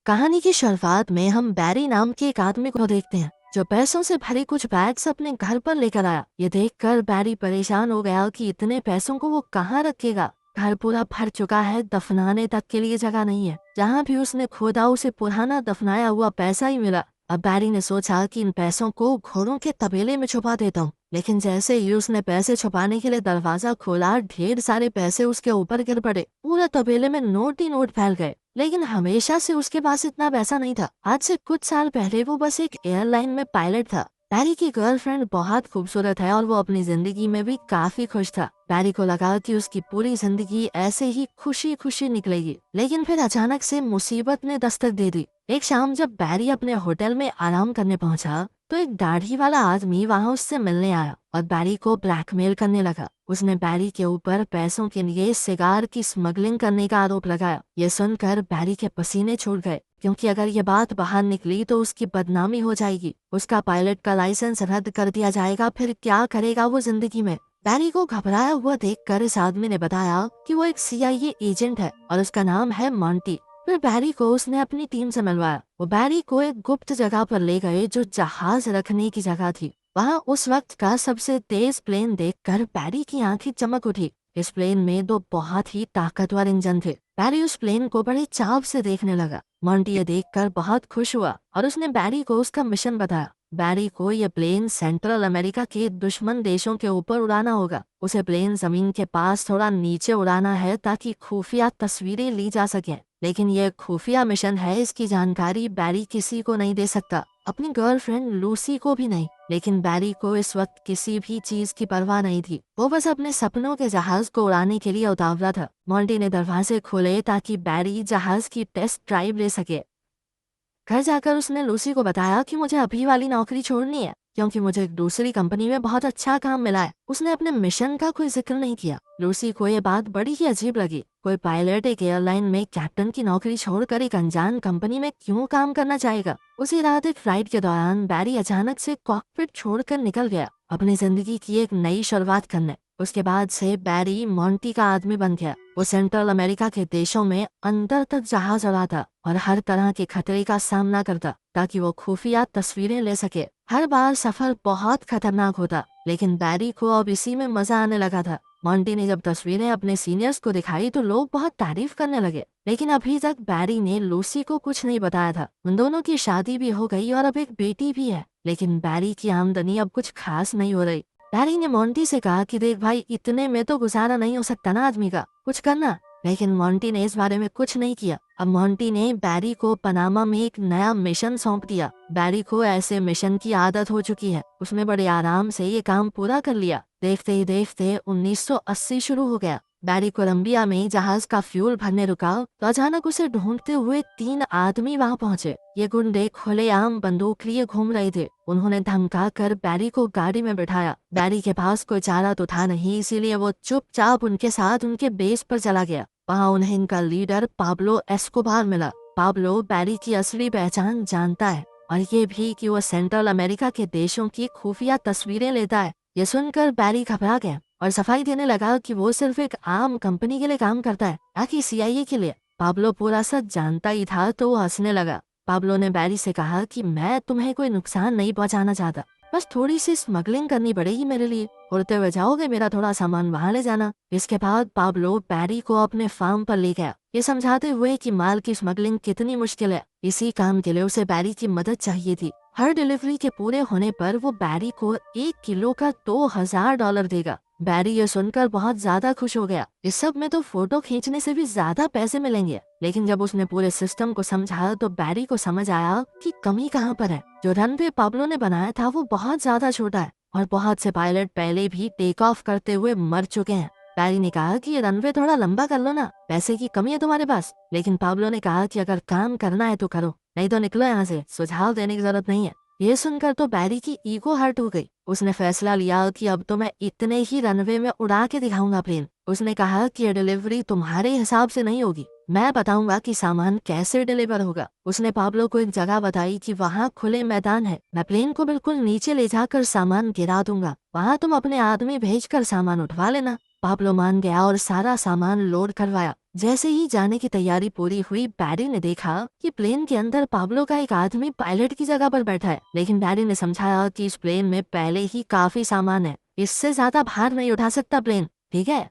कहानी की शुरुआत में हम बैरी नाम के एक आदमी को देखते हैं जो पैसों से भरे कुछ बैग्स अपने घर पर लेकर आया। ये देखकर बैरी परेशान हो गया कि इतने पैसों को वो कहाँ रखेगा। घर पूरा भर चुका है, दफनाने तक के लिए जगह नहीं है। जहाँ भी उसने खोदा उसे पुराना दफनाया हुआ पैसा ही मिला। अब बैरी ने सोचा कि इन पैसों को घोड़ों के तबेले में छुपा देता हूँ, लेकिन जैसे ही उसने पैसे छुपाने के लिए दरवाजा खोला, ढेर सारे पैसे उसके ऊपर गिर पड़े। पूरे तबेले में नोट ही नोट फैल गए। लेकिन हमेशा से उसके पास इतना पैसा नहीं था। आज से कुछ साल पहले वो बस एक एयरलाइन में पायलट था। बैरी की गर्लफ्रेंड बहुत खूबसूरत है और वो अपनी जिंदगी में भी काफी खुश था। बैरी को लगा कि उसकी पूरी जिंदगी ऐसे ही खुशी खुशी निकलेगी, लेकिन फिर अचानक से मुसीबत ने दस्तक दे दी। एक शाम जब बैरी अपने होटल में आराम करने पहुंचा तो एक दाढ़ी वाला आदमी वहां उससे मिलने आया और बैरी को ब्लैकमेल करने लगा। उसने बैरी के ऊपर पैसों के लिए सिगार की स्मगलिंग करने का आरोप लगाया। ये सुनकर बैरी के पसीने छूट गए, क्योंकि अगर ये बात बाहर निकली तो उसकी बदनामी हो जाएगी। उसका पायलट का लाइसेंस रद्द कर दिया जाएगा। फिर क्या करेगा वो जिंदगी में। बैरी को घबराया हुआ देखकर इस आदमी ने बताया कि वो एक CIA एजेंट है और उसका नाम है मॉन्टी। फिर बैरी को उसने अपनी टीम से मिलवाया। वो बैरी को एक गुप्त जगह पर ले गए जो जहाज रखने की जगह थी। वहाँ उस वक्त का सबसे तेज प्लेन देखकर बैरी की आंखें चमक उठी। इस प्लेन में दो बहुत ही ताकतवर इंजन थे। बैरी उस प्लेन को बड़े चाव से देखने लगा। मॉन्टी ये देखकर बहुत खुश हुआ और उसने बैरी को उसका मिशन बताया। बैरी को ये प्लेन सेंट्रल अमेरिका के दुश्मन देशों के ऊपर उड़ाना होगा। उसे प्लेन जमीन के पास थोड़ा नीचे उड़ाना है ताकि खुफिया तस्वीरें ली जा सकें। लेकिन यह खुफिया मिशन है, इसकी जानकारी बैरी किसी को नहीं दे सकता, अपनी गर्लफ्रेंड लूसी को भी नहीं। लेकिन बैरी को इस वक्त किसी भी चीज की परवाह नहीं थी। वो बस अपने सपनों के जहाज को उड़ाने के लिए उतावला था। मॉन्टी ने दरवाजे खोले ताकि बैरी जहाज की टेस्ट ड्राइव ले सके। घर जाकर उसने लूसी को बताया कि मुझे अभी वाली नौकरी छोड़नी है, क्योंकि मुझे एक दूसरी कंपनी में बहुत अच्छा काम मिला है। उसने अपने मिशन का कोई जिक्र नहीं किया। लूसी को ये बात बड़ी ही अजीब लगी। कोई पायलट एक एयरलाइन में कैप्टन की नौकरी छोड़कर एक अनजान कंपनी में क्यों काम करना चाहेगा। उसी रात एक फ्लाइट के दौरान बैरी अचानक से कॉकपिट छोड़कर निकल गया, अपनी जिंदगी की एक नई शुरुआत करने। उसके बाद से बैरी मॉन्टी का आदमी बन गया। वो सेंट्रल अमेरिका के देशों में अंदर तक जहाज उड़ाता और हर तरह के खतरे का सामना करता ताकि वो खुफिया तस्वीरें ले सके। हर बार सफर बहुत खतरनाक होता, लेकिन बैरी को अब इसी में मजा आने लगा था। मॉन्टी ने जब तस्वीरें अपने सीनियर्स को दिखाई तो लोग बहुत तारीफ करने लगे, लेकिन अभी तक बैरी ने लूसी को कुछ नहीं बताया था। उन दोनों की शादी भी हो गई और अब एक बेटी भी है, लेकिन बैरी की आमदनी अब कुछ खास नहीं हो रही। बैरी ने मॉन्टी से कहा कि देख भाई, इतने में तो गुजारा नहीं हो सकता ना आदमी का, कुछ करना। लेकिन मॉन्टी ने इस बारे में कुछ नहीं किया। अब मॉन्टी ने बैरी को पनामा में एक नया मिशन सौंप दिया। बैरी को ऐसे मिशन की आदत हो चुकी है। उसने बड़े आराम से ये काम पूरा कर लिया। देखते ही देखते 1980 शुरू हो गया। बैरी कोलंबिया में जहाज का फ्यूल भरने रुका तो अचानक उसे ढूंढते हुए 3 आदमी वहां पहुंचे। ये गुंडे खुलेआम बंदूक लिए घूम रहे थे। उन्होंने धमका कर बैरी को गाड़ी में बिठाया। बैरी के पास कोई चारा तो था नहीं, इसीलिए वो चुपचाप उनके साथ उनके बेस पर चला गया। वहाँ उन्हें इनका लीडर पाब्लो एस्कोबार मिला। पाब्लो बैरी की असली पहचान जानता है और ये भी कि वो सेंट्रल अमेरिका के देशों की खुफिया तस्वीरें लेता है। ये सुनकर बैरी घबरा गया और सफाई देने लगा कि वो सिर्फ एक आम कंपनी के लिए काम करता है, ना कि CIA के लिए। पाब्लो पूरा सच जानता ही था तो वो हंसने लगा। पाब्लो ने बैरी से कहा कि मैं तुम्हें कोई नुकसान नहीं पहुंचाना चाहता, बस थोड़ी सी स्मगलिंग करनी पड़ेगी मेरे लिए। उड़ते हुए जाओगे, मेरा थोड़ा सामान वहाँ ले जाना। इसके बाद पाब्लो बैरी को अपने फार्म पर ले गया, ये समझाते हुए कि माल की स्मगलिंग कितनी मुश्किल है। इसी काम के लिए उसे बैरी की मदद चाहिए थी। हर डिलीवरी के पूरे होने पर वो बैरी को 1 किलो का $2000 देगा। बैरी ये सुनकर बहुत ज्यादा खुश हो गया। इस सब में तो फोटो खींचने से भी ज्यादा पैसे मिलेंगे। लेकिन जब उसने पूरे सिस्टम को समझा तो बैरी को समझ आया कि कमी कहाँ पर है। जो रनवे पाब्लो ने बनाया था वो बहुत ज्यादा छोटा है और बहुत से पायलट पहले भी टेक ऑफ करते हुए मर चुके हैं। बैरी ने कहा कि ये रनवे थोड़ा लंबा कर लो ना, पैसे की कमी है तुम्हारे पास। लेकिन पाब्लो ने कहा कि अगर काम करना है तो करो, नहीं तो निकलो यहाँ से, सुझाव देने की जरूरत नहीं है। ये सुनकर तो बैरी की ईगो हर्ट हो गई। उसने फैसला लिया कि अब तो मैं इतने ही रनवे में उड़ा के दिखाऊंगा प्लेन। उसने कहा कि ये डिलीवरी तुम्हारे हिसाब से नहीं होगी, मैं बताऊंगा कि सामान कैसे डिलीवर होगा। उसने पाब्लो को एक जगह बताई कि वहाँ खुले मैदान है, मैं प्लेन को बिल्कुल नीचे ले जाकर सामान गिरा दूंगा, वहाँ तुम अपने आदमी भेजकर सामान उठवा लेना। पाब्लो मान गया और सारा सामान लोड करवाया। जैसे ही जाने की तैयारी पूरी हुई, बैरी ने देखा कि प्लेन के अंदर पाब्लो का एक आदमी पायलट की जगह पर बैठा है। लेकिन बैरी ने समझाया कि इस प्लेन में पहले ही काफी सामान है, इससे ज्यादा भार नहीं उठा सकता प्लेन, ठीक है,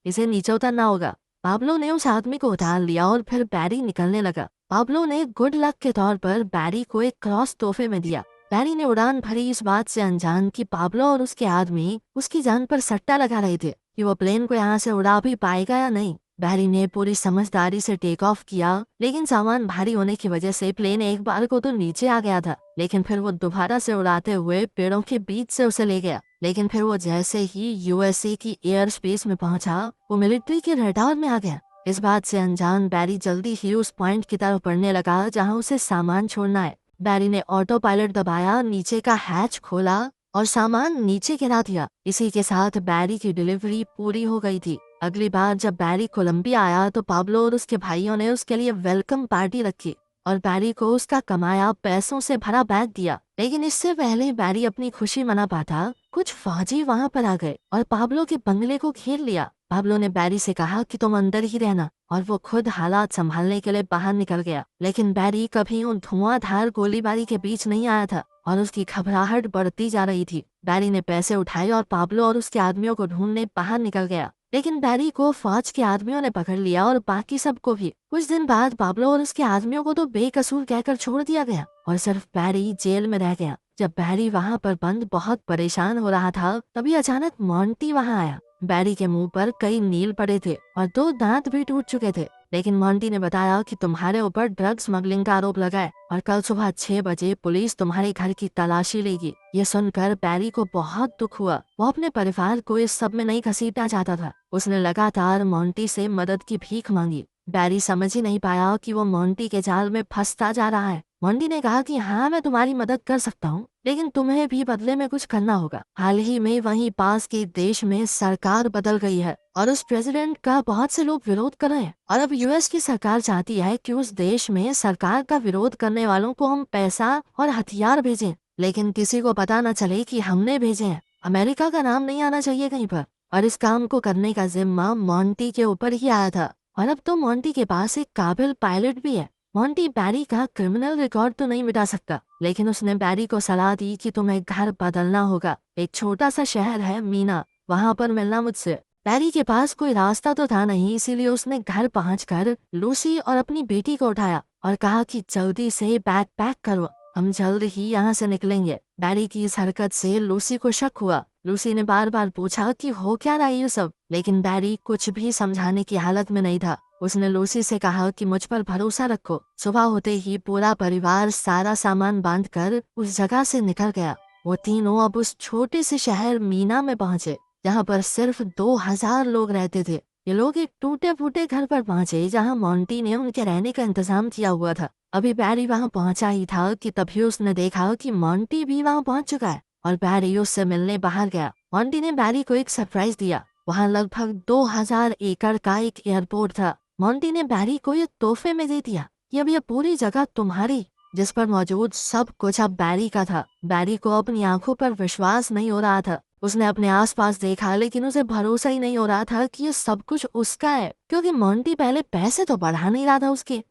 इसे नीचे उतरना होगा। पाब्लो ने उस आदमी को उतार लिया और फिर बैरी निकलने लगा। पाब्लो ने गुड लक के तौर पर बैरी को एक क्रॉस तोहफे में दिया। बैरी ने उड़ान भरी, इस बात से अनजान कि पाब्लो और उसके आदमी उसकी जान पर सट्टा लगा रहे थे कि वो प्लेन को यहाँ से उड़ा भी पाएगा या नहीं। बैरी ने पूरी समझदारी से टेक ऑफ किया, लेकिन सामान भारी होने की वजह से प्लेन एक बार को तो नीचे आ गया था, लेकिन फिर वो दोबारा से उड़ाते हुए पेड़ों के बीच से उसे ले गया। लेकिन फिर वो जैसे ही यूएसए की एयर स्पेस में पहुंचा, वो मिलिट्री के रडार में आ गया। इस बात से अनजान बैरी जल्दी ही उस पॉइंट की तरफ बढ़ने लगा जहां उसे सामान छोड़ना है। बैरी ने ऑटो पायलट दबाया, नीचे का हैच खोला और सामान नीचे गिरा दिया। इसी के साथ बैरी की डिलीवरी पूरी हो गई थी। अगली बार जब बैरी कोलंबिया आया तो पाब्लो और उसके भाइयों ने उसके लिए वेलकम पार्टी रखी और बैरी को उसका कमाया पैसों से भरा बैग दिया। लेकिन इससे पहले बैरी अपनी खुशी मना पाता, कुछ फौजी वहां पर आ गए और पाब्लो के बंगले को घेर लिया। पाब्लो ने बैरी से कहा कि तुम अंदर ही रहना, और वो खुद हालात संभालने के लिए बाहर निकल गया। लेकिन बैरी कभी उन धुआंधार गोलीबारी के बीच नहीं आया था और उसकी घबराहट बढ़ती जा रही थी। बैरी ने पैसे उठाए और पाब्लो और उसके आदमियों को ढूंढने बाहर निकल गया। लेकिन बैरी को फौज के आदमियों ने पकड़ लिया और बाकी सबको भी। कुछ दिन बाद पाब्लो और उसके आदमियों को तो बेकसूर कहकर छोड़ दिया गया और सिर्फ बैरी जेल में रह गया। जब बैरी वहाँ पर बंद बहुत परेशान हो रहा था, तभी अचानक मोंटी वहाँ आया। बैरी के मुंह पर कई नील पड़े थे और 2 दांत भी टूट चुके थे। लेकिन मोंटी ने बताया कि तुम्हारे ऊपर ड्रग स्मगलिंग का आरोप लगा है और कल सुबह 6 बजे पुलिस तुम्हारे घर की तलाशी लेगी। ये सुनकर बैरी को बहुत दुख हुआ। वो अपने परिवार को इस सब में नहीं घसीटना चाहता था। उसने लगातार मोंटी से मदद की भीख मांगी। बैरी समझ ही नहीं पाया कि वो मोंटी के जाल में फंसता जा रहा है। मोंटी ने कहा कि हाँ, मैं तुम्हारी मदद कर सकता हूँ, लेकिन तुम्हें भी बदले में कुछ करना होगा। हाल ही में वहीं पास के देश में सरकार बदल गई है और उस प्रेसिडेंट का बहुत से लोग विरोध कर रहे हैं और अब यूएस की सरकार चाहती है कि उस देश में सरकार का विरोध करने वालों को हम पैसा और हथियार भेजें, लेकिन किसी को पता न चले कि हमने भेजे हैं। अमेरिका का नाम नहीं आना चाहिए कहीं पर। और इस काम को करने का जिम्मा मोंटी के ऊपर ही आया था और अब तो मोंटी के पास एक काबिल पायलट भी है। मोंटी बैरी का क्रिमिनल रिकॉर्ड तो नहीं मिटा सकता, लेकिन उसने बैरी को सलाह दी कि तुम्हें घर बदलना होगा। एक छोटा सा शहर है मीना, वहाँ पर मिलना मुझसे। बैरी के पास कोई रास्ता तो था नहीं, इसीलिए उसने घर पहुंचकर लूसी और अपनी बेटी को उठाया और कहा कि जल्दी से बैग पैक करो, हम जल्द ही यहाँ से निकलेंगे। बैरी की इस हरकत से लूसी को शक हुआ। लूसी ने बार बार पूछा कि हो क्या रहा है ये सब, लेकिन बैरी कुछ भी समझाने की हालत में नहीं था। उसने लूसी से कहा कि मुझ पर भरोसा रखो। सुबह होते ही पूरा परिवार सारा सामान बांधकर उस जगह से निकल गया। वो तीनों अब उस छोटे से शहर मीना में पहुंचे, जहाँ पर सिर्फ 2000 लोग रहते थे। ये लोग एक टूटे फूटे घर पर पहुंचे जहाँ मोंटी ने उनके रहने का इंतजाम किया हुआ था। अभी बैरी वहाँ पहुंचा ही था कि तभी उसने देखा कि मोंटी भी वहाँ पहुंच चुका है और बैरी उससे मिलने बाहर गया। मोंटी ने बैरी को एक सरप्राइज दिया। वहाँ लगभग 2000 एकड़ का एक एयरपोर्ट था। मोंटी ने बैरी को ये तोहफे में दे दिया कि अब ये पूरी जगह तुम्हारी, जिस पर मौजूद सब कुछ अब बैरी का था। बैरी को अपनी आंखों पर विश्वास नहीं हो रहा था। उसने अपने आसपास देखा, लेकिन उसे भरोसा ही नहीं हो रहा था कि ये सब कुछ उसका है, क्योंकि मोंटी पहले पैसे तो बढ़ा नहीं रहा था उसके।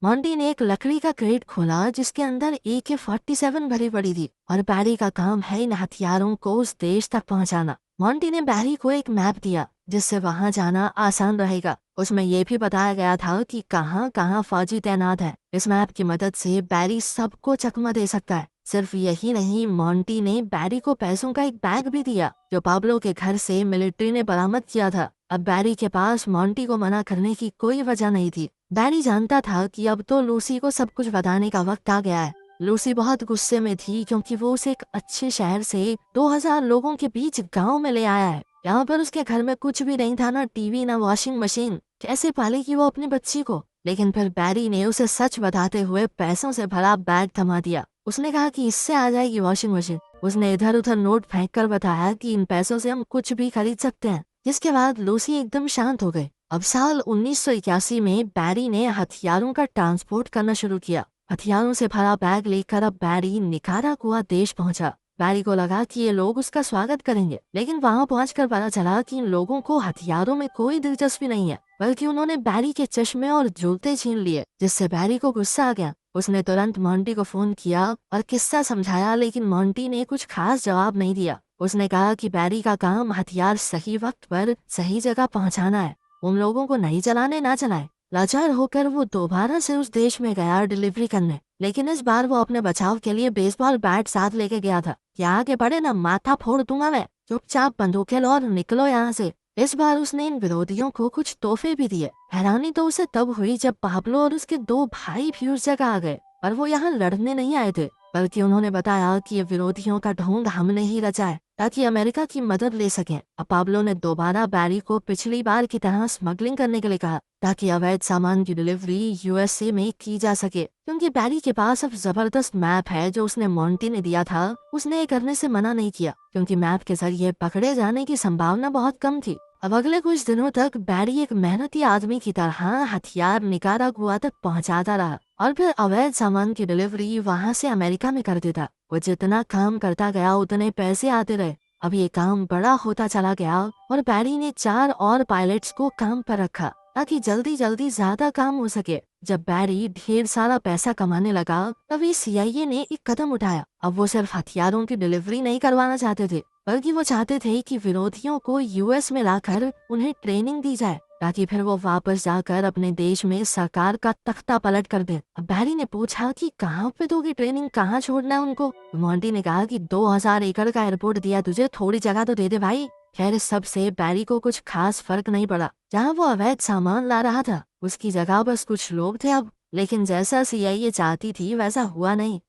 मोंटी ने एक लकड़ी का क्रेट खोला जिसके अंदर AK-47 भरी पड़ी थी और बैरी का काम है इन हथियारों को उस देश तक पहुंचाना। मोंटी ने बैरी को एक मैप दिया जिससे वहां जाना आसान रहेगा। उसमें यह भी बताया गया था कि कहां कहां फौजी तैनात है। इस मैप की मदद से बैरी सबको चकमा दे सकता है। सिर्फ यही नहीं, मोंटी ने बैरी को पैसों का एक बैग भी दिया जो पाब्लो के घर से मिलिट्री ने बरामद किया था। अब बैरी के पास मोंटी को मना करने की कोई वजह नहीं थी। बैरी जानता था कि अब तो लूसी को सब कुछ बताने का वक्त आ गया है। लूसी बहुत गुस्से में थी क्योंकि वो उसे एक अच्छे शहर से 2000 लोगों के बीच गांव में ले आया है। यहाँ पर उसके घर में कुछ भी नहीं था, ना टीवी, ना वॉशिंग मशीन। कैसे पालेगी वो अपनी बच्ची को? लेकिन फिर बैरी ने उसे सच बताते हुए पैसों से भरा बैग थमा दिया। उसने कहा कि इससे आ जाएगी वॉशिंग मशीन। उसने इधर उधर नोट फेंक कर बताया कि इन पैसों से हम कुछ भी खरीद सकते हैं। जिसके बाद लूसी एकदम शांत हो गई। अब साल 1981 में बैरी ने हथियारों का ट्रांसपोर्ट करना शुरू किया। हथियारों से भरा बैग लेकर अब बैरी निकारागुआ देश पहुंचा। बैरी को लगा कि ये लोग उसका स्वागत करेंगे, लेकिन वहाँ पहुंचकर पता चला कि इन लोगों को हथियारों में कोई दिलचस्पी नहीं है, बल्कि उन्होंने बैरी के चश्मे और जूते छीन लिए, जिससे बैरी को गुस्सा आ गया। उसने तुरंत मोंटी को फोन किया और किस्सा समझाया, लेकिन मोंटी ने कुछ खास जवाब नहीं दिया। उसने कहा कि बैरी का काम हथियार सही वक्त पर सही जगह पहुंचाना है, उन लोगों को नहीं चलाने ना चलाए। लाचार होकर वो दोबारा से उस देश में गया डिलीवरी करने, लेकिन इस बार वो अपने बचाव के लिए बेसबॉल बैट साथ लेके गया था। क्या आगे बढ़े ना माथा फोड़ दूंगा मैं, चुपचाप बंदूकें लो और निकलो यहाँ से। इस बार उसने इन विरोधियों को कुछ तोहफे भी दिए। हैरानी तो उसे तब हुई जब पाब्लो और उसके 2 भाई भी उस जगह आ गए, पर वो यहाँ लड़ने नहीं आए थे, बल्कि उन्होंने बताया कि ये विरोधियों का ढोंग हमने ही रचा है ताकि अमेरिका की मदद ले सकें। अब पाब्लो ने दोबारा बैरी को पिछली बार की तरह स्मगलिंग करने के लिए कहा, ताकि अवैध सामान की डिलीवरी यूएसए में की जा सके। क्योंकि बैरी के पास अब जबरदस्त मैप है जो उसने मोंटी ने दिया था, उसने ये करने से मना नहीं किया, क्योंकि मैप के जरिए पकड़े जाने की संभावना बहुत कम थी। अब अगले कुछ दिनों तक बैरी एक मेहनती आदमी की तरह हथियार निकारागुआ तक पहुंचाता रहा और फिर अवैध सामान की डिलीवरी वहां से अमेरिका में कर देता। वो जितना काम करता गया उतने पैसे आते रहे। अब ये काम बड़ा होता चला गया और बैरी ने 4 और पायलट्स को काम पर रखा ताकि जल्दी जल्दी ज्यादा काम हो सके। जब बैरी ढेर सारा पैसा कमाने लगा, तभी सीआईए ने एक कदम उठाया। अब वो सिर्फ हथियारों की डिलीवरी नहीं करवाना चाहते थे, बल्कि वो चाहते थे कि विरोधियों को यूएस में लाकर उन्हें ट्रेनिंग दी जाए, ताकि फिर वो वापस जाकर अपने देश में सरकार का तख्ता पलट कर दे। अब बैरी ने पूछा कि कहाँ पे दोगे ट्रेनिंग, कहाँ छोड़ना है उनको। मोंटी ने कहा कि 2000 एकड़ का एयरपोर्ट दिया तुझे, थोड़ी जगह तो दे दे भाई। खैर इस सब से बैरी को कुछ खास फर्क नहीं पड़ा। जहाँ वो अवैध सामान ला रहा था उसकी जगह बस कुछ लोग थे अब, लेकिन जैसा सीआईए चाहती थी वैसा हुआ नहीं।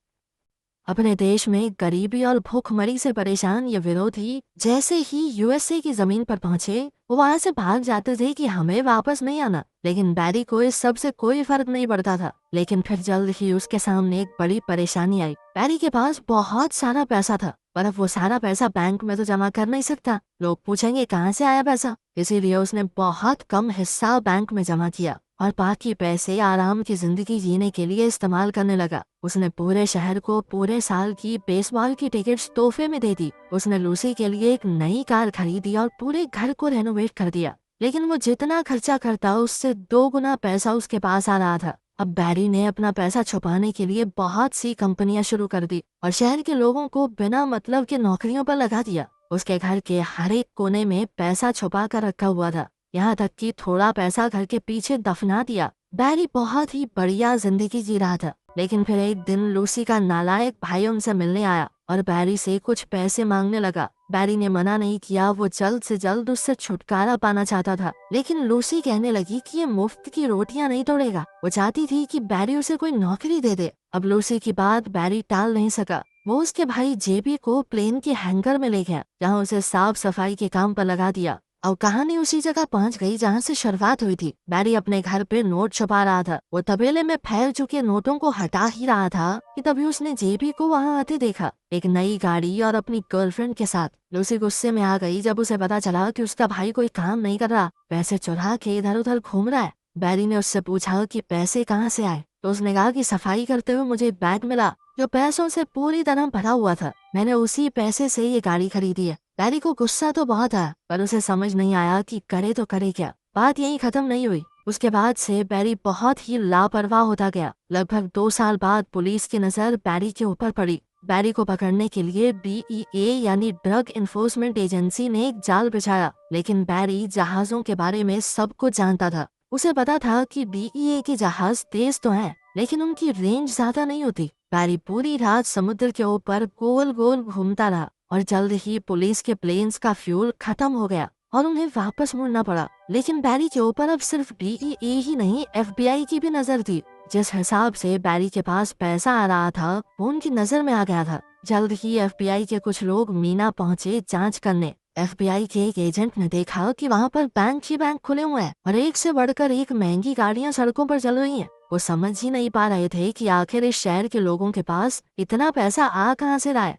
अपने देश में गरीबी और भूखमरी से परेशान ये विरोधी जैसे ही यूएसए की जमीन पर पहुंचे, वो वहां से भाग जाते थे कि हमें वापस नहीं आना। लेकिन बैरी को इस सब से कोई फर्क नहीं पड़ता था। लेकिन फिर जल्द ही उसके सामने एक बड़ी परेशानी आई। बैरी के पास बहुत सारा पैसा था, पर अब वो सारा पैसा बैंक में तो जमा कर नहीं सकता, लोग पूछेंगे कहाँ से आया पैसा। इसीलिए उसने बहुत कम हिस्सा बैंक में जमा किया और बाकी पैसे आराम की जिंदगी जीने के लिए इस्तेमाल करने लगा। उसने पूरे शहर को पूरे साल की बेसबॉल की टिकट्स तोहफे में दे दी। उसने लूसी के लिए एक नई कार खरीदी और पूरे घर को रेनोवेट कर दिया। लेकिन वो जितना खर्चा करता उससे 2 गुना पैसा उसके पास आ रहा था। अब बैरी ने अपना पैसा छुपाने के लिए बहुत सी कंपनियां शुरू कर दी और शहर के लोगों को बिना मतलब के नौकरियों पर लगा दिया। उसके घर के हर एक कोने में पैसा छुपा कर रखा हुआ था, यहाँ तक कि थोड़ा पैसा घर के पीछे दफना दिया। बैरी बहुत ही बढ़िया जिंदगी जी रहा था। लेकिन फिर एक दिन लूसी का नालायक भाई उनसे मिलने आया और बैरी से कुछ पैसे मांगने लगा। बैरी ने मना नहीं किया, वो जल्द से जल्द उससे छुटकारा पाना चाहता था। लेकिन लूसी कहने लगी कि ये मुफ्त की रोटियां नहीं तोड़ेगा। वो चाहती थी कि बैरी उसे कोई नौकरी दे दे। अब लूसी की बात बैरी टाल नहीं सका। वो उसके भाई जेबी को प्लेन के हैंगर में ले गया, जहाँ उसे साफ सफाई के काम पर लगा दिया। अब कहानी उसी जगह पहुंच गई जहां से शुरुआत हुई थी। बैरी अपने घर पे नोट छुपा रहा था। वो तबेले में फैल चुके नोटों को हटा ही रहा था कि तभी उसने जेबी को वहां आते देखा, एक नई गाड़ी और अपनी गर्लफ्रेंड के साथ। लूसी गुस्से में आ गई जब उसे पता चला कि उसका भाई कोई काम नहीं कर रहा, पैसे चुरा के इधर उधर घूम रहा है। बैरी ने उससे पूछा कि पैसे कहाँ से आए, तो उसने कहा कि सफाई करते हुए मुझे बैग मिला जो पैसों से पूरी तरह भरा हुआ था। मैंने उसी पैसे से ये गाड़ी खरीदी है। बैरी को गुस्सा तो बहुत आया, पर उसे समझ नहीं आया कि करे तो करे क्या। बात यहीं खत्म नहीं हुई। उसके बाद से बैरी बहुत ही लापरवाह होता गया। लगभग 2 साल बाद पुलिस की नजर बैरी के ऊपर पड़ी। बैरी को पकड़ने के लिए बीईए यानी ड्रग इन्फोर्समेंट एजेंसी ने एक जाल बिछाया। लेकिन बैरी जहाजों के बारे में सब कुछ जानता था। उसे पता था कि बीईए के जहाज तेज तो हैं, लेकिन उनकी रेंज ज्यादा नहीं होती। बैरी पूरी रात समुद्र के ऊपर गोल गोल घूमता रहा और जल्द ही पुलिस के प्लेन्स का फ्यूल खत्म हो गया और उन्हें वापस मुड़ना पड़ा। लेकिन बैरी के ऊपर अब सिर्फ बीईए ही नहीं, एफबीआई की भी नजर थी। जिस हिसाब से बैरी के पास पैसा आ रहा था वो उनकी नजर में आ गया था। जल्द ही एफबीआई के कुछ लोग मीना पहुंचे जांच करने। एफबीआई के एक एजेंट ने देखा कि वहाँ पर बैंक ही बैंक खुले हुए हैं और एक से बढ़कर एक महंगी गाड़ियां सड़कों पर चल रही हैं। वो समझ ही नहीं पा रहे थे कि आखिर इस शहर के लोगों के पास इतना पैसा आ कहाँ से रहा है।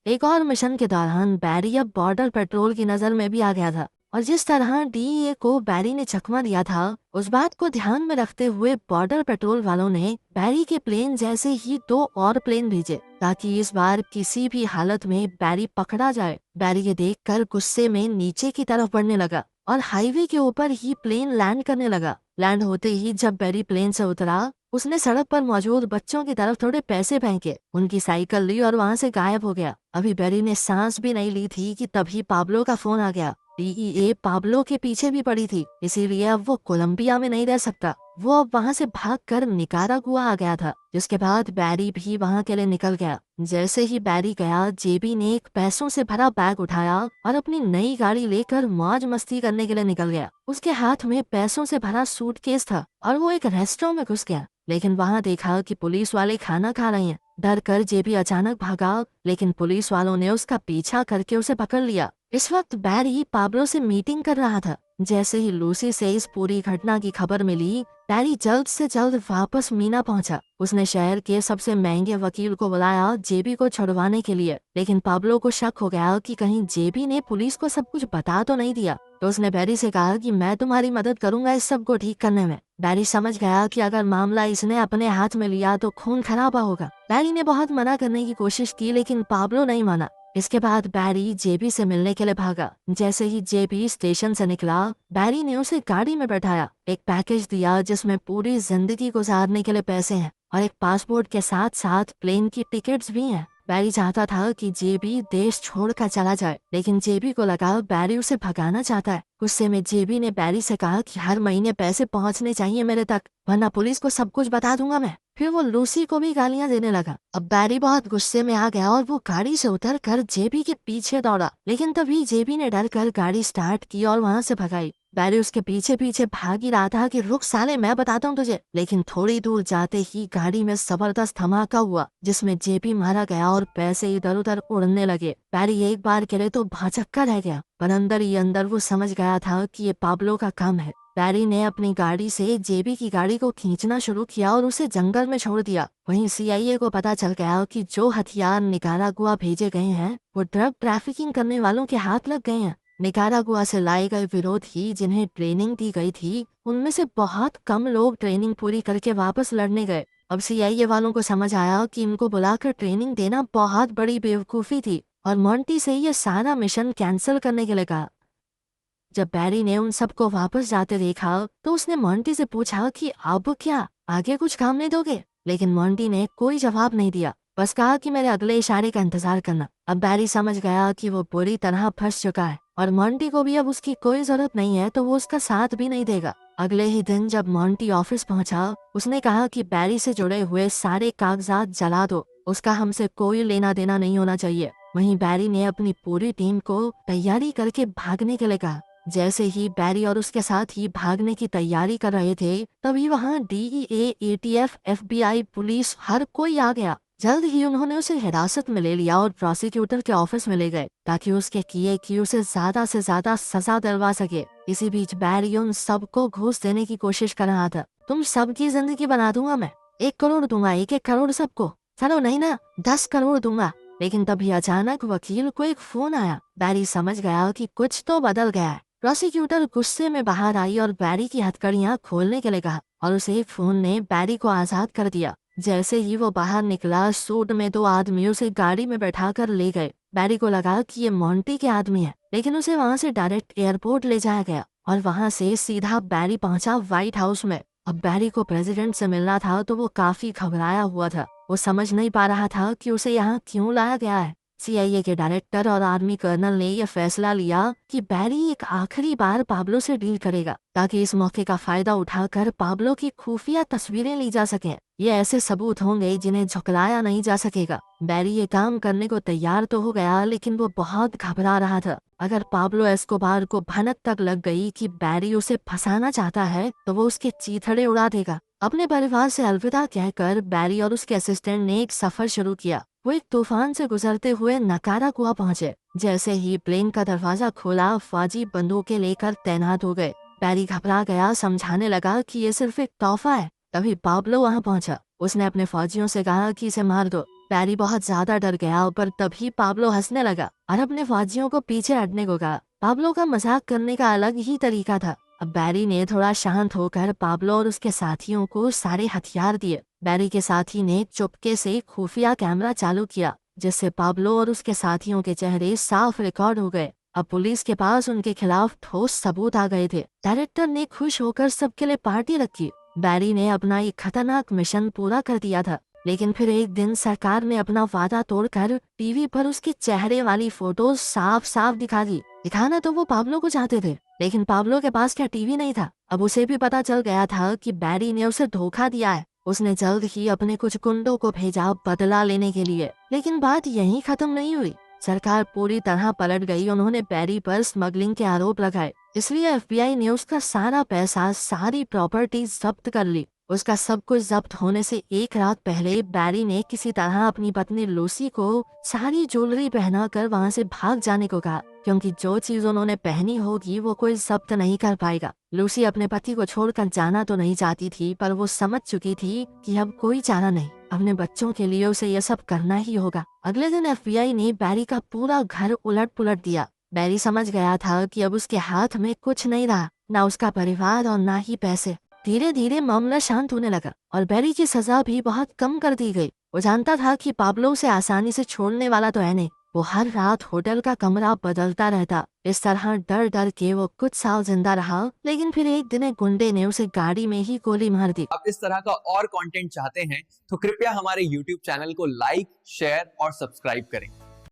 एक और मिशन के दौरान बैरी अब बॉर्डर पेट्रोल की नजर में भी आ गया था और जिस तरह डीईए को बैरी ने चकमा दिया था, उस बात को ध्यान में रखते हुए बॉर्डर पेट्रोल वालों ने बैरी के प्लेन जैसे ही 2 और प्लेन भेजे ताकि इस बार किसी भी हालत में बैरी पकड़ा जाए। बैरी ये देखकर गुस्से में नीचे की तरफ बढ़ने लगा और हाईवे के ऊपर ही प्लेन लैंड करने लगा। लैंड होते ही जब बैरी प्लेन से उतरा, उसने सड़क पर मौजूद बच्चों की तरफ थोड़े पैसे फेंके, उनकी साइकिल ली और वहाँ से गायब हो गया। अभी बैरी ने सांस भी नहीं ली थी कि तभी पाब्लो का फोन आ गया। डीईए पाब्लो के पीछे भी पड़ी थी, इसीलिए अब वो कोलंबिया में नहीं रह सकता। वो अब वहाँ से भागकर निकारागुआ आ गया था, जिसके बाद बैरी भी वहाँ के लिए निकल गया। जैसे ही बैरी गया, जेबी ने एक पैसों से भरा बैग उठाया और अपनी नई गाड़ी लेकर मौज मस्ती करने के लिए निकल गया। उसके हाथ में पैसों से भरा सूटकेस था और वो एक रेस्टोरेंट में घुस गया, लेकिन वहाँ देखा कि पुलिस वाले खाना खा रहे हैं। डर कर जेबी अचानक भागा, लेकिन पुलिस वालों ने उसका पीछा करके उसे पकड़ लिया। इस वक्त बैरी पाब्लो से मीटिंग कर रहा था। जैसे ही लूसी से इस पूरी घटना की खबर मिली, बैरी जल्द से जल्द वापस मीना पहुंचा। उसने शहर के सबसे महंगे वकील को बुलाया जेबी को छुड़वाने के लिए, लेकिन पाब्लो को शक हो गया कि कहीं जेबी ने पुलिस को सब कुछ बता तो नहीं दिया। तो उसने बैरी से कहा कि मैं तुम्हारी मदद करूंगा इस सब को ठीक करने में। बैरी समझ गया कि अगर मामला इसने अपने हाथ में लिया तो खून खराबा होगा। बैरी ने बहुत मना करने की कोशिश की, लेकिन पाब्लो नहीं माना। इसके बाद बैरी जेबी से मिलने के लिए भागा। जैसे ही जेबी स्टेशन से निकला, बैरी ने उसे गाड़ी में बैठाया, एक पैकेज दिया जिसमें पूरी जिंदगी गुजारने के लिए पैसे हैं और एक पासपोर्ट के साथ साथ प्लेन की टिकट्स भी हैं। बैरी चाहता था कि जेबी देश छोड़कर चला जाए, लेकिन जेबी को लगा बैरी उसे भगाना चाहता है। गुस्से में जेबी ने बैरी से कहा कि हर महीने पैसे पहुंचने चाहिए मेरे तक, वरना पुलिस को सब कुछ बता दूंगा मैं। फिर वो लूसी को भी गालियां देने लगा। अब बैरी बहुत गुस्से में आ गया और वो गाड़ी से उतर कर जेबी के पीछे दौड़ा, लेकिन तभी जेबी ने डर कर गाड़ी स्टार्ट की और वहाँ से भगाई। बैरी उसके पीछे पीछे भाग ही रहा था कि रुक साले, मैं बताता हूँ तुझे। लेकिन थोड़ी दूर जाते ही गाड़ी में जबरदस्त धमाका हुआ, जिसमें जेबी मारा गया और पैसे इधर उधर उड़ने लगे। बैरी एक बार के लिए तो भौचक्का रह गया, पर अंदर ही अंदर वो समझ गया था कि ये पाब्लो का काम है। बैरी ने अपनी गाड़ी से जेबी की गाड़ी को खींचना शुरू किया और उसे जंगल में छोड़ दिया। वहीं सीआईए को पता चल गया कि जो हथियार निकारागुआ भेजे गए हैं वो ड्रग ट्रैफिकिंग करने वालों के हाथ लग गए हैं। निकारागुआ से लाए गए विरोधी जिन्हें ट्रेनिंग दी गई थी, उनमें से बहुत कम लोग ट्रेनिंग पूरी करके वापस लड़ने गए। अब सीआईए वालों को समझ आया कि इनको बुलाकर ट्रेनिंग देना बहुत बड़ी बेवकूफी थी और मोंटी से ये सारा मिशन कैंसिल करने के लिए कहा। जब बैरी ने उन सबको वापस जाते देखा तो उसने मोंटी से पूछा कि अब क्या, आगे कुछ काम नहीं दोगे? लेकिन मोंटी ने कोई जवाब नहीं दिया, बस कहा कि मेरे अगले इशारे का इंतजार करना। अब बैरी समझ गया कि वो बुरी तरह फंस चुका है और मोंटी को भी अब उसकी कोई जरूरत नहीं है, तो वो उसका साथ भी नहीं देगा। अगले ही दिन जब मोंटी ऑफिस पहुंचा, उसने कहा कि बैरी से जुड़े हुए सारे कागजात जला दो, उसका हमसे कोई लेना देना नहीं होना चाहिए। वहीं बैरी ने अपनी पूरी टीम को तैयारी करके भागने के लिए कहा। जैसे ही बैरी और उसके साथ ही भागने की तैयारी कर रहे थे, तभी वहाँ डीईए, एटीएफ, एफबीआई, पुलिस हर कोई आ गया। जल्द ही उन्होंने उसे हिरासत में ले लिया और प्रोसिक्यूटर के ऑफिस में ले गए ताकि उसके किए की उसे ज्यादा से ज्यादा सजा दिलवा सके। इसी बीच बैरी उन सबको घूस देने की कोशिश कर रहा था। तुम सबकी जिंदगी बना दूंगा मैं, 1 करोड़ दूंगा, 1-1 करोड़ सबको। चलो नहीं ना, 10 करोड़ दूंगा। लेकिन तभी अचानक वकील को एक फोन आया। बैरी समझ गया कि कुछ तो बदल गया है। प्रोसिक्यूटर गुस्से में बाहर आई और बैरी की हथकड़ियां खोलने के लिए कहा और उसे फोन ने बैरी को आजाद कर दिया। जैसे ही वो बाहर निकला, सूट में 2 आदमी उसे गाड़ी में बैठाकर ले गए। बैरी को लगा कि ये मोंटी के आदमी है, लेकिन उसे वहाँ से डायरेक्ट एयरपोर्ट ले जाया गया और वहाँ से सीधा बैरी पहुंचा व्हाइट हाउस में। अब बैरी को प्रेसिडेंट से मिलना था तो वो काफी घबराया हुआ था। वो समझ नहीं पा रहा था कि उसे यहाँ क्यों लाया गया है। सीआईए के डायरेक्टर और आर्मी कर्नल ने यह फैसला लिया कि बैरी एक आखिरी बार पाब्लो से डील करेगा ताकि इस मौके का फायदा उठाकर पाब्लो की खुफिया तस्वीरें ली जा सकें। ये ऐसे सबूत होंगे जिन्हें झुकलाया नहीं जा सकेगा। बैरी ये काम करने को तैयार तो हो गया, लेकिन वो बहुत घबरा रहा था। अगर पाब्लो एस्कोबार को भनक तक लग गई कि बैरी उसे फंसाना चाहता है तो वो उसके चीथड़े उड़ा देगा। अपने परिवार से अलविदा कहकर बैरी और उसके असिस्टेंट ने एक सफर शुरू किया। वो एक तूफान से गुजरते हुए निकारागुआ पहुंचे। जैसे ही प्लेन का दरवाजा खोला, फौजी बंदूकें लेकर तैनात हो गए। बैरी घबरा गया, समझाने लगा कि ये सिर्फ एक तोहफा है। तभी पाब्लो वहां पहुंचा। उसने अपने फौजियों से कहा कि इसे मार दो। बैरी बहुत ज्यादा डर गया, पर तभी पाब्लो हंसने लगा और अपने फौजियों को पीछे हटने को कहा। पाब्लो का मजाक करने का अलग ही तरीका था। अब बैरी ने थोड़ा शांत होकर पाब्लो और उसके साथियों को सारे हथियार दिए। बैरी के साथी ने चुपके से खुफिया कैमरा चालू किया, जिससे पाब्लो और उसके साथियों के चेहरे साफ रिकॉर्ड हो गए। अब पुलिस के पास उनके खिलाफ ठोस सबूत आ गए थे। डायरेक्टर ने खुश होकर सबके लिए पार्टी रखी। बैरी ने अपना एक खतरनाक मिशन पूरा कर दिया था। लेकिन फिर एक दिन सरकार ने अपना वादा तोड़कर टीवी पर उसके चेहरे वाली फोटोज साफ साफ दिखा दी। दिखाना तो वो पाब्लो को चाहते थे, लेकिन पाब्लो के पास क्या टीवी नहीं था। अब उसे भी पता चल गया था कि बैरी ने उसे धोखा दिया है। उसने जल्द ही अपने कुछ गुंडों को भेजा बदला लेने के लिए। लेकिन बात यहीं खत्म नहीं हुई। सरकार पूरी तरह पलट गई। उन्होंने बैरी पर स्मगलिंग के आरोप लगाए, इसलिए एफबीआई ने उसका सारा पैसा, सारी प्रॉपर्टी जब्त कर ली। उसका सब कुछ जब्त होने से एक रात पहले बैरी ने किसी तरह अपनी पत्नी लूसी को सारी ज्वेलरी पहनाकर वहां से भाग जाने को कहा, क्योंकि जो चीज उन्होंने पहनी होगी वो कोई जब्त नहीं कर पाएगा। लूसी अपने पति को छोड़कर जाना तो नहीं चाहती थी, पर वो समझ चुकी थी कि अब कोई चारा नहीं, अपने बच्चों के लिए उसे यह सब करना ही होगा। अगले दिन एफबीआई ने बैरी का पूरा घर उलट पुलट दिया। बैरी समझ गया था कि अब उसके हाथ में कुछ नहीं रहा, ना उसका परिवार और ना ही पैसे। धीरे धीरे मामला शांत होने लगा और बैरी की सजा भी बहुत कम कर दी गई। वो जानता था कि पाब्लो उसे आसानी से छोड़ने वाला तो है नहीं। वो हर रात होटल का कमरा बदलता रहता। इस तरह डर डर के वो कुछ साल जिंदा रहा, लेकिन फिर एक दिन एक गुंडे ने उसे गाड़ी में ही गोली मार दी। आप इस तरह का और कंटेंट चाहते हैं तो कृपया हमारे YouTube चैनल को लाइक, शेयर और सब्सक्राइब करें।